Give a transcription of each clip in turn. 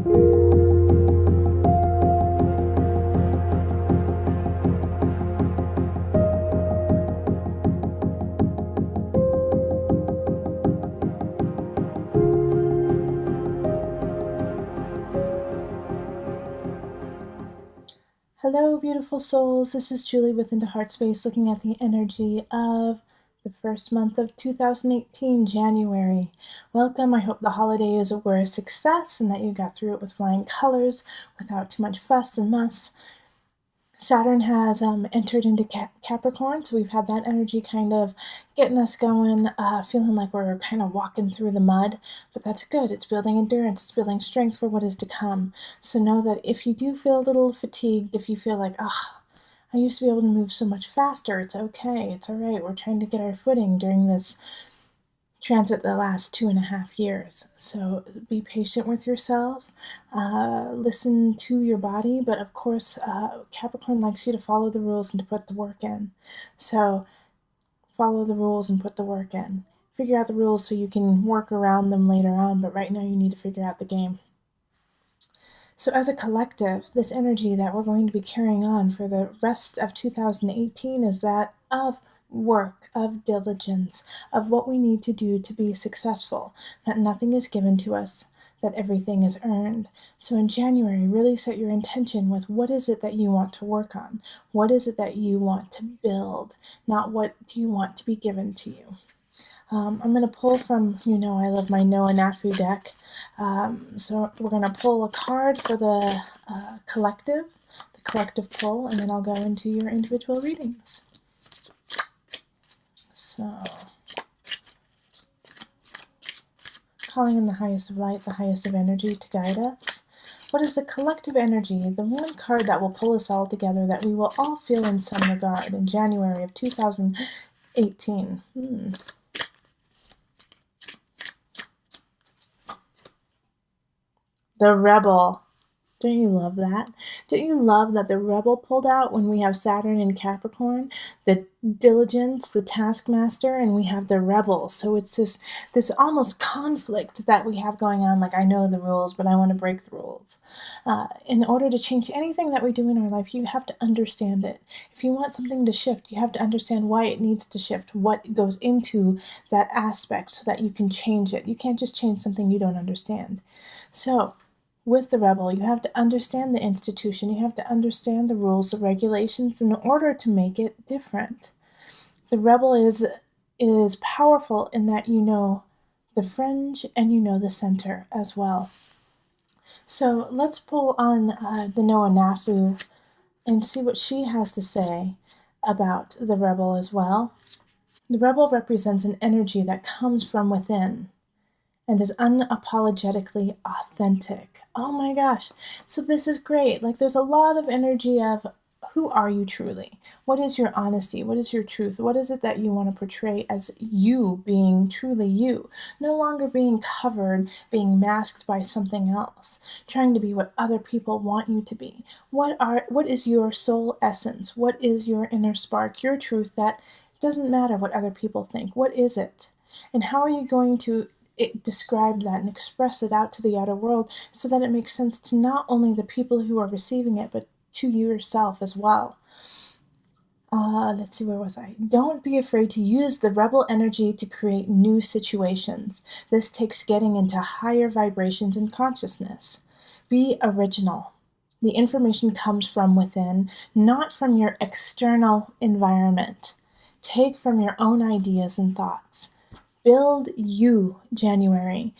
Hello, beautiful souls. This is Julie with Heartspace, looking at the energy of the first month of 2018, January. Welcome. I hope the holidays were a success and that you got through it with flying colors without too much fuss and muss. Saturn has entered into Capricorn, so we've had that energy kind of getting us going, feeling like we're kind of walking through the mud, but that's good. It's building endurance. It's building strength for what is to come. So know that if you do feel a little fatigued, if you feel like, I used to be able to move so much faster, it's okay. It's all right. We're trying to get our footing during this transit the last 2.5 years. So be patient with yourself, listen to your body, but of course Capricorn likes you to follow the rules and to put the work in. So follow the rules and put the work in. Figure out the rules so you can work around them later on, but right now you need to figure out the game. So as a collective, this energy that we're going to be carrying on for the rest of 2018 is that of work, of diligence, of what we need to do to be successful, that nothing is given to us, that everything is earned. So in January, really set your intention with what is it that you want to work on? What is it that you want to build? Not what do you want to be given to you? I'm going to pull from, I love my Knafo deck. So we're going to pull a card for the collective pull, and then I'll go into your individual readings. So, calling in the highest of light, the highest of energy to guide us. What is the collective energy, the one card that will pull us all together, that we will all feel in some regard in January of 2018? The Rebel. Don't you love that? Don't you love that the Rebel pulled out when we have Saturn in Capricorn, the Diligence, the Taskmaster, and we have the Rebel. So it's this almost conflict that we have going on, like I know the rules, but I want to break the rules. In order to change anything that we do in our life, you have to understand it. If you want something to shift, you have to understand why it needs to shift, what goes into that aspect so that you can change it. You can't just change something you don't understand. So, with the Rebel, you have to understand the institution, you have to understand the rules, the regulations in order to make it different. The Rebel is powerful in that you know the fringe and you know the center as well. So let's pull on the Knafo and see what she has to say about the Rebel as well. The Rebel represents an energy that comes from within and is unapologetically authentic. Oh my gosh. So this is great. Like there's a lot of energy of who are you truly? What is your honesty? What is your truth? What is it that you want to portray as you being truly you? No longer being covered, being masked by something else, trying to be what other people want you to be. What is your soul essence? What is your inner spark, your truth that doesn't matter what other people think? What is it? And how are you going to describe that and express it out to the outer world so that it makes sense to not only the people who are receiving it, but to yourself as well? Let's see, where was I? Don't be afraid to use the Rebel energy to create new situations. This takes getting into higher vibrations in consciousness. Be original. The information comes from within, not from your external environment. Take from your own ideas and thoughts. Build you, January.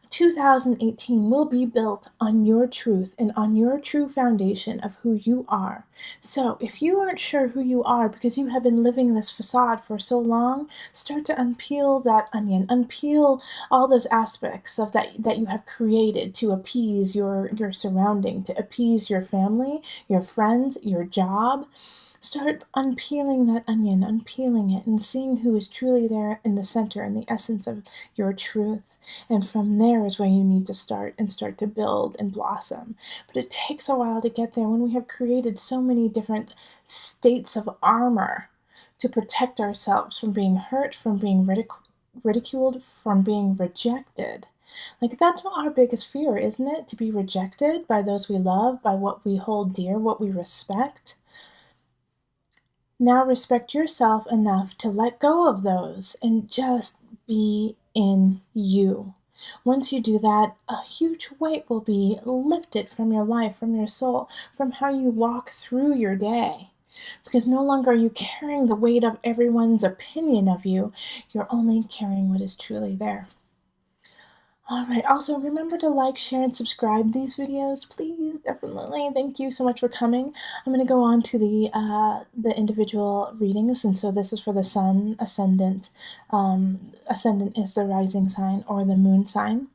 2018 will be built on your truth and on your true foundation of who you are. So if you aren't sure who you are because you have been living this facade for so long, start to unpeel that onion, unpeel all those aspects of that you have created to appease your surrounding, to appease your family, your friends, your job. Start unpeeling that onion, unpeeling it, and seeing who is truly there in the center and the essence of your truth. And from there is where you need to start to build and blossom. But it takes a while to get there when we have created so many different states of armor to protect ourselves from being hurt, from being ridiculed, from being rejected. Like, that's our biggest fear, isn't it? To be rejected by those we love, by what we hold dear, what we respect. Now respect yourself enough to let go of those and just be in you. Once you do that, a huge weight will be lifted from your life, from your soul, from how you walk through your day. Because no longer are you carrying the weight of everyone's opinion of you. You're only carrying what is truly there. All right. Also, remember to like, share, and subscribe these videos, please. Definitely. Thank you so much for coming. I'm going to go on to the individual readings, and so this is for the Sun, Ascendant. Ascendant is the rising sign or the moon sign.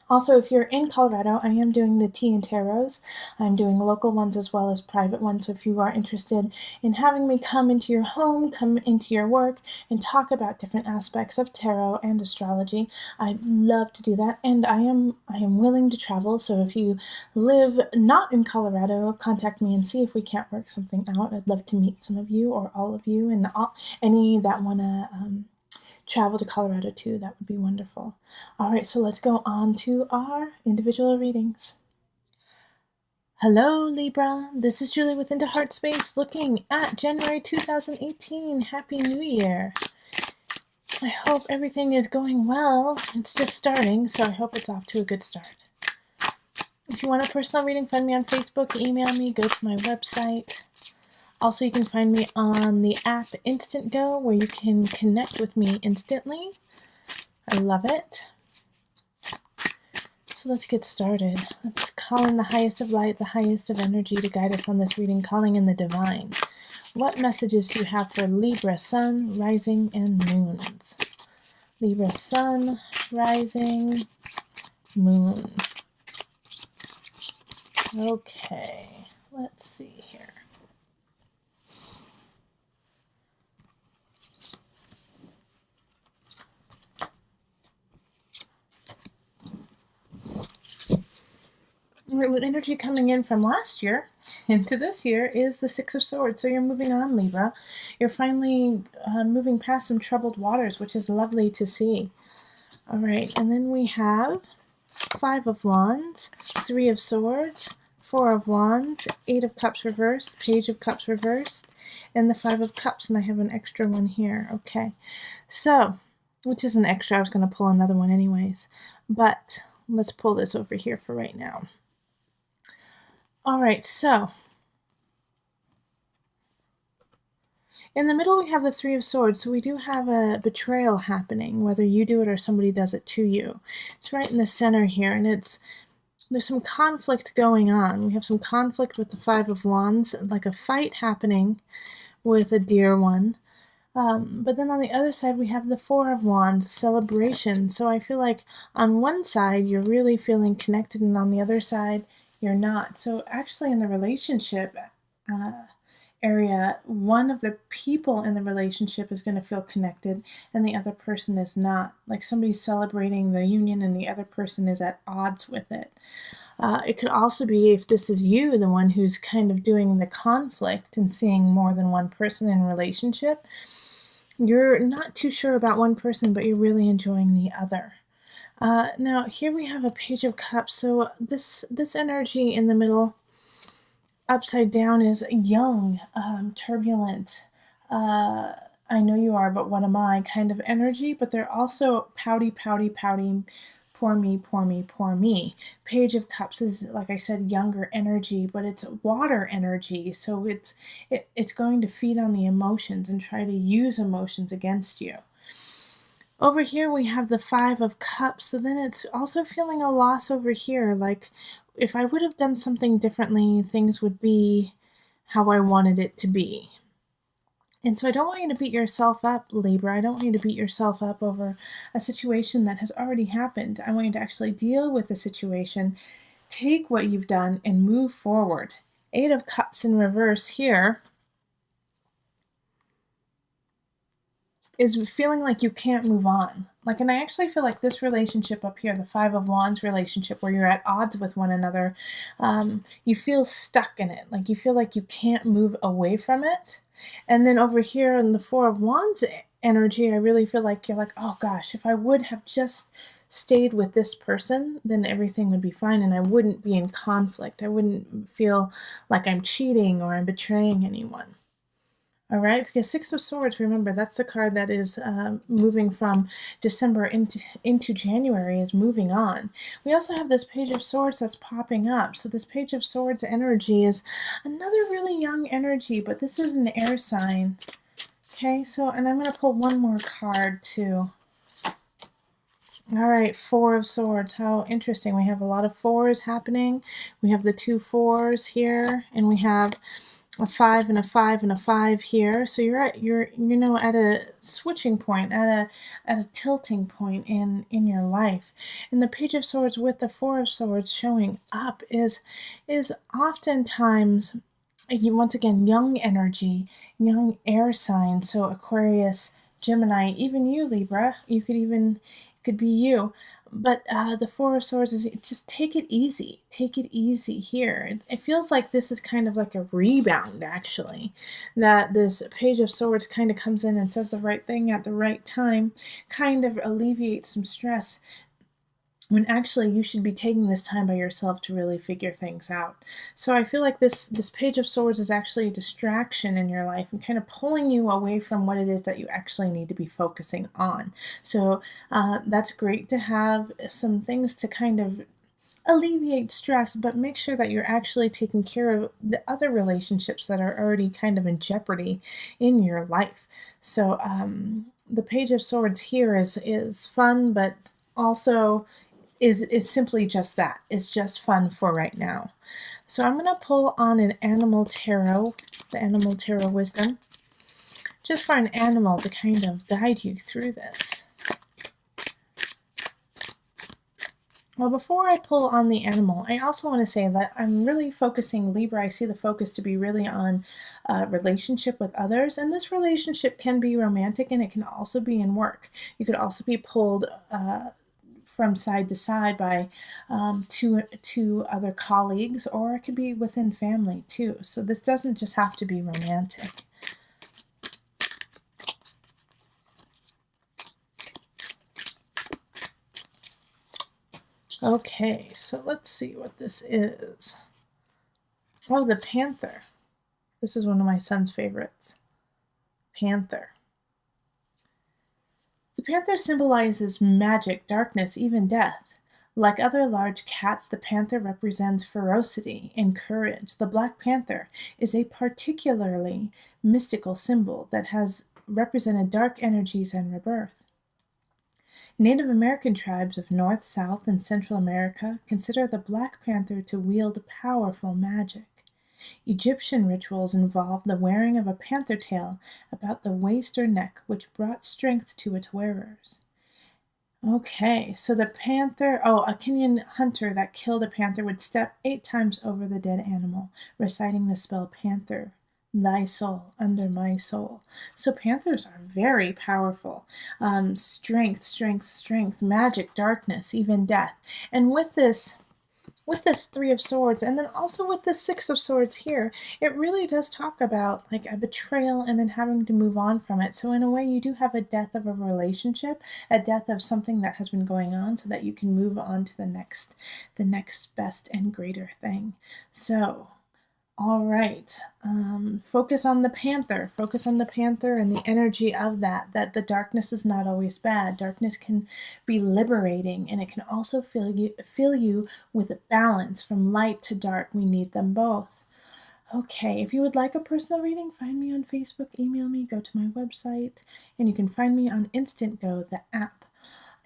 Also, if you're in Colorado, I am doing the tea and tarots. I'm doing local ones as well as private ones. So if you are interested in having me come into your home, come into your work, and talk about different aspects of tarot and astrology, I'd love to do that. And I am willing to travel. So if you live not in Colorado, contact me and see if we can't work something out. I'd love to meet some of you or all of you, and any that want to travel to Colorado too. That would be wonderful. All right, so let's go on to our individual readings. Hello, Libra. This is Julie with Heartspace looking at January 2018. Happy New Year. I hope everything is going well. It's just starting, so I hope it's off to a good start. If you want a personal reading, find me on Facebook, email me, go to my website. Also, you can find me on the app Instant Go, where you can connect with me instantly. I love it. So let's get started. Let's call in the highest of light, the highest of energy to guide us on this reading, calling in the divine. What messages do you have for Libra, Sun, Rising, and Moons? Libra, Sun, Rising, Moon. Okay, let's see here. With energy coming in from last year into this year is the Six of Swords. So you're moving on, Libra. You're finally moving past some troubled waters, which is lovely to see. All right, and then we have Five of Wands, Three of Swords, Four of Wands, Eight of Cups reversed, Page of Cups reversed, and the Five of Cups, and I have an extra one here. Okay, so, which is an extra. I was going to pull another one anyways, but let's pull this over here for right now. All right, so in the middle we have the Three of Swords, so we do have a betrayal happening, whether you do it or somebody does it to you. It's right in the center here, and there's some conflict going on. We have some conflict with the Five of Wands, like a fight happening with a dear one. But then on the other side, we have the Four of Wands, celebration. So I feel like on one side, you're really feeling connected, and on the other side, you're not. So actually in the relationship area, one of the people in the relationship is going to feel connected and the other person is not. Like somebody's celebrating the union and the other person is at odds with it. It could also be, if this is you, the one who's kind of doing the conflict and seeing more than one person in a relationship, you're not too sure about one person, but you're really enjoying the other. Now here we have a Page of Cups. So this energy in the middle, upside down, is young, turbulent, I know you are, but what am I kind of energy, but they're also pouty, poor me, poor me, poor me. Page of Cups is, like I said, younger energy, but it's water energy, so it's going to feed on the emotions and try to use emotions against you. Over here we have the Five of Cups, so then it's also feeling a loss over here, like if I would have done something differently, things would be how I wanted it to be. And so I don't want you to beat yourself up, Libra. I don't want you to beat yourself up over a situation that has already happened. I want you to actually deal with the situation, take what you've done, and move forward. Eight of Cups in reverse here is feeling like you can't move on. Like, and I actually feel like this relationship up here, the Five of Wands relationship, where you're at odds with one another, you feel stuck in it. Like you feel like you can't move away from it. And then over here in the Four of Wands energy. I really feel like you're like, oh gosh, if I would have just stayed with this person, then everything would be fine and I wouldn't be in conflict. I wouldn't feel like I'm cheating or I'm betraying anyone. All right, because Six of Swords, remember, that's the card that is moving from December into January, is moving on. We also have this Page of Swords that's popping up. So this Page of Swords energy is another really young energy, but this is an air sign. Okay, so, and I'm going to pull one more card too. All right, Four of Swords. How interesting. We have a lot of fours happening. We have the 2 4s here, and we have a 5 and a 5 and a 5 here. So you're at a switching point, at a tilting point in your life. And the Page of Swords with the 4 of Swords showing up is oftentimes, once again, young energy, young air signs. So Aquarius, Gemini, even you, Libra, could be you. But the Four of Swords is just take it easy. Take it easy here. It feels like this is kind of like a rebound, actually. That this Page of Swords kind of comes in and says the right thing at the right time, kind of alleviates some stress, when actually you should be taking this time by yourself to really figure things out. So I feel like this Page of Swords is actually a distraction in your life and kind of pulling you away from what it is that you actually need to be focusing on. So that's great to have some things to kind of alleviate stress, but make sure that you're actually taking care of the other relationships that are already kind of in jeopardy in your life. So the Page of Swords here is fun, but also is simply just that. It's just fun for right now. So I'm going to pull on an animal tarot, the animal tarot wisdom, just for an animal to kind of guide you through this. Well, before I pull on the animal, I also want to say that I'm really focusing, Libra, I see the focus to be really on relationship with others, and this relationship can be romantic and it can also be in work. You could also be pulled from side to side by two other colleagues, or it could be within family too. So this doesn't just have to be romantic. Okay, so let's see what this is. Oh, the panther. This is one of my son's favorites. Panther. The panther symbolizes magic, darkness, even death. Like other large cats, the panther represents ferocity and courage. The black panther is a particularly mystical symbol that has represented dark energies and rebirth. Native American tribes of North, South, and Central America consider the black panther to wield powerful magic. Egyptian rituals involved the wearing of a panther tail about the waist or neck, which brought strength to its wearers. Okay, so the panther, a Kenyan hunter that killed a panther would step 8 times over the dead animal, reciting the spell Panther, thy soul under my soul. So panthers are very powerful. Strength, strength, strength, magic, darkness, even death. And with this Three of Swords, and then also with the Six of Swords here, it really does talk about like a betrayal and then having to move on from it. So in a way, you do have a death of a relationship, a death of something that has been going on, so that you can move on to the next best and greater thing. So, all right, focus on the panther. Focus on the panther and the energy of that the darkness is not always bad. Darkness can be liberating, and it can also fill you with a balance from light to dark. We need them both. Okay, if you would like a personal reading, find me on Facebook, email me, go to my website, and you can find me on Instant Go, the app.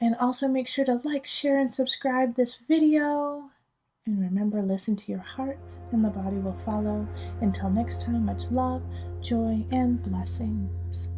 And also make sure to like, share, and subscribe this video. And remember, listen to your heart, and the body will follow. Until next time, much love, joy, and blessings.